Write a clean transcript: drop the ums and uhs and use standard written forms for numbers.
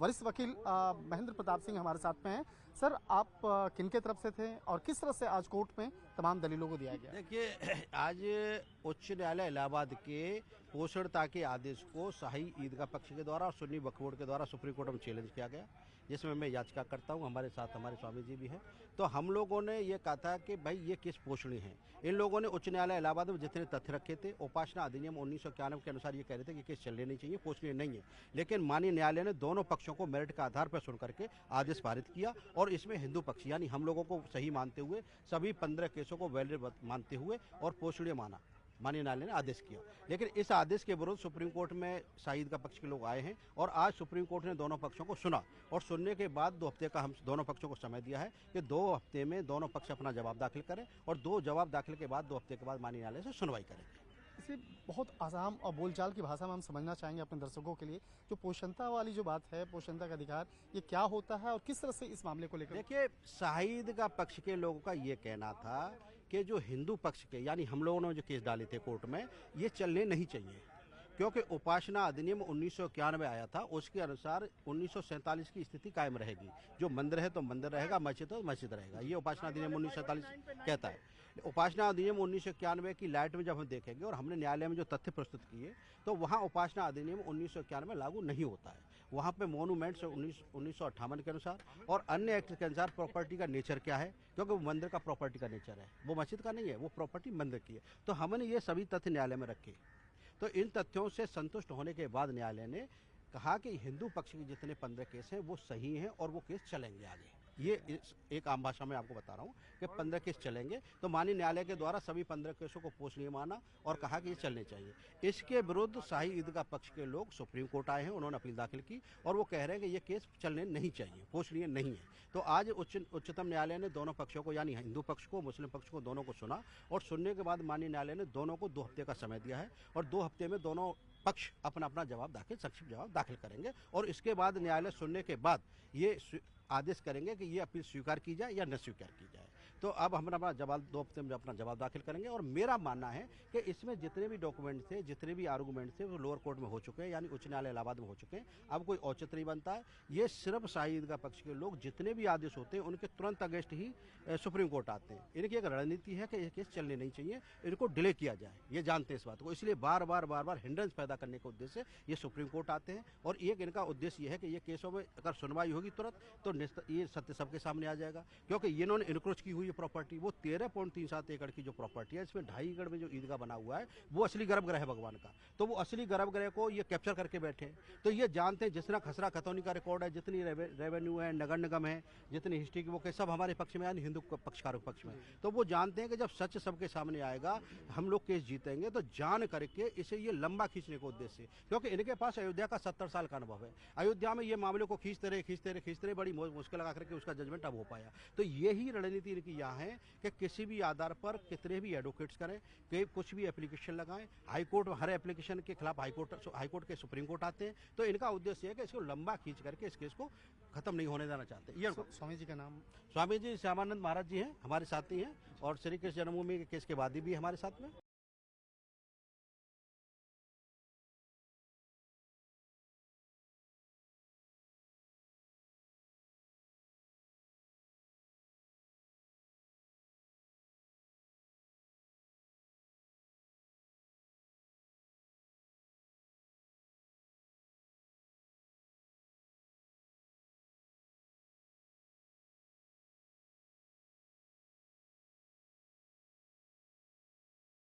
वरिष्ठ वकील महेंद्र प्रताप सिंह हमारे साथ में हैं। सर, आप किन के तरफ से थे और किस तरह से आज कोर्ट में तमाम दलीलों को दिया गया? देखिए, आज उच्च न्यायालय इलाहाबाद के पोषणता के आदेश को शाही ईदगाह पक्ष के द्वारा और सुन्नी वक्फ बोर्ड के द्वारा सुप्रीम कोर्ट में चैलेंज किया गया, जिसमें मैं याचिका करता हूं। हमारे साथ हमारे स्वामी जी भी हैं। तो हम लोगों ने ये कहा था कि भाई ये केस पोषणीय है। इन लोगों ने उच्च न्यायालय इलाहाबाद में जितने तथ्य रखे थे, उपासना अधिनियम 1991 के अनुसार ये कह रहे थे कि केस चलने नहीं चाहिए, पोषणीय नहीं है। लेकिन माननीय न्यायालय ने दोनों पक्षों को मेरिट के आधार पर सुन करके आदेश पारित किया और इसमें हिंदू पक्ष यानी हम लोगों को सही मानते हुए सभी 15 केसों को वैलिड मानते हुए और पोषणीय माना माननीय न्यायालय ने आदेश किया। लेकिन इस आदेश के विरुद्ध सुप्रीम कोर्ट में शाही ईदगाह पक्ष के लोग आए हैं और आज सुप्रीम कोर्ट ने दोनों पक्षों को सुना और सुनने के बाद 2 हफ्ते का हम दोनों पक्षों को समय दिया है कि 2 हफ्ते में दोनों पक्ष अपना जवाब दाखिल करें और 2 जवाब दाखिल के बाद 2 हफ्ते के बाद माननीय न्यायालय से सुनवाई करेंगे। इसे बहुत आसाम और बोलचाल की भाषा में हम समझना चाहेंगे अपने दर्शकों के लिए, जो पोषणता वाली जो बात है, पोषणता का अधिकार, ये क्या होता है और किस तरह से इस मामले को लेकर? देखिए, शाही ईदगाह पक्ष के लोगों का ये कहना था कि जो हिंदू पक्ष के यानी हम लोगों ने जो केस डाले थे कोर्ट में, ये चलने नहीं चाहिए, क्योंकि उपासना अधिनियम 1991 आया था। उसके अनुसार 1947 की स्थिति कायम रहेगी। जो मंदिर है तो मंदिर रहेगा, मस्जिद है तो मस्जिद रहेगा। ये उपासना अधिनियम 1947 कहता है। उपासना अधिनियम 1991 की लाइट में जब हम देखेंगे और हमने न्यायालय में जो तथ्य प्रस्तुत किए, तो वहाँ उपासना अधिनियम 1991 लागू नहीं होता है। वहाँ पे मोनूमेंट्स 1958 के अनुसार और अन्य एक्ट के अनुसार प्रॉपर्टी का नेचर क्या है, क्योंकि वो मंदिर का प्रॉपर्टी का नेचर है, वो मस्जिद का नहीं है, वो प्रॉपर्टी मंदिर की है। तो हमने ये सभी तथ्य न्यायालय में रखे। तो इन तथ्यों से संतुष्ट होने के बाद न्यायालय ने कहा कि हिंदू पक्ष के जितने 15 केस हैं वो सही हैं और वो केस चलेंगे आगे। ये एक आम भाषा में आपको बता रहा हूँ कि 15 केस चलेंगे। तो माननीय न्यायालय के द्वारा सभी 15 केसों को पोषणीय माना और कहा कि ये चलने चाहिए। इसके विरुद्ध शाही ईदगाह पक्ष के लोग सुप्रीम कोर्ट आए हैं, उन्होंने अपील दाखिल की और वो कह रहे हैं कि ये केस चलने नहीं चाहिए, पोषणीय नहीं है। तो आज उच्चतम न्यायालय ने दोनों पक्षों को यानी हिंदू पक्ष को, मुस्लिम पक्ष को, दोनों को सुना और सुनने के बाद माननीय न्यायालय ने दोनों को 2 हफ्ते का समय दिया है और 2 हफ्ते में दोनों पक्ष अपना अपना संक्षिप्त जवाब दाखिल करेंगे और इसके बाद न्यायालय सुनने के बाद ये आदेश करेंगे कि ये अपील स्वीकार की जाए या न स्वीकार की जाए। तो अब हम अपना जवाब 2 हफ्ते में अपना जवाब दाखिल करेंगे और मेरा मानना है कि इसमें जितने भी डॉक्यूमेंट थे, जितने भी आर्गूमेंट थे, वो लोअर कोर्ट में हो चुके हैं, यानी उच्च न्यायालय इलाहाबाद में हो चुके हैं। अब कोई औचित्य नहीं बनता है। ये सिर्फ शाही ईदगाह पक्ष के लोग जितने भी आदेश होते हैं उनके तुरंत अगेंस्ट ही सुप्रीम कोर्ट आते हैं। इनकी एक रणनीति है कि ये केस चलने नहीं चाहिए, इनको डिले किया जाए, ये जानते हैं इस बात को, इसलिए बार बार हिंड्रेंस पैदा करने के उद्देश्य से ये सुप्रीम कोर्ट आते हैं। और एक इनका उद्देश्य ये है कि ये केसों में अगर सुनवाई होगी तुरंत तो ये सत्य सबके सामने आ जाएगा, क्योंकि इन्होंने इनक्रोच की हुई प्रॉपर्टी, वो 13.37 एकड़ की जो प्रॉपर्टी है, इसमें 2.5 एकड़ में जो ईदगाह बना हुआ है वो असली गर्भगृह है भगवान का। तो वो असली गर्भगृह को ये कैप्चर करके बैठे। तो ये जानते हैं जितना खसरा खतौनी का रिकॉर्ड है, जितनी रेवेन्यू है, नगर निगम है, जितनी हिस्ट्री की, वो के सब हमारे पक्ष में, यानी हिंदू पक्षकारों के पक्ष में। तो वो जानते हैं कि जब सच सबके सामने आएगा हम लोग केस जीतेंगे। तो जान करके इसे ये लंबा खींचने के उद्देश्य से, क्योंकि इनके पास अयोध्या का 70 साल का अनुभव है। अयोध्या में ये मामले को खींचते रहे, बड़ी मुश्किल लगा करके उसका जजमेंट अब हो पाया। तो यही रणनीति इनकी यहाँ है कि किसी भी आधार पर कितने भी एडवोकेट्स करें, कि कुछ भी एप्लीकेशन लगाएं, हाईकोर्ट हर एप्लीकेशन के खिलाफ हाईकोर्ट के सुप्रीम कोर्ट आते हैं। तो इनका उद्देश्य है कि इसको लंबा खींच करके इस केस को खत्म नहीं होने देना चाहते। ये स्वामी जी का नाम? स्वामी जी श्यामानंद महाराज जी हैं, हमारे साथी हैं और श्री कृष्ण जन्मभूमि के केस के वादी भी हमारे साथ में।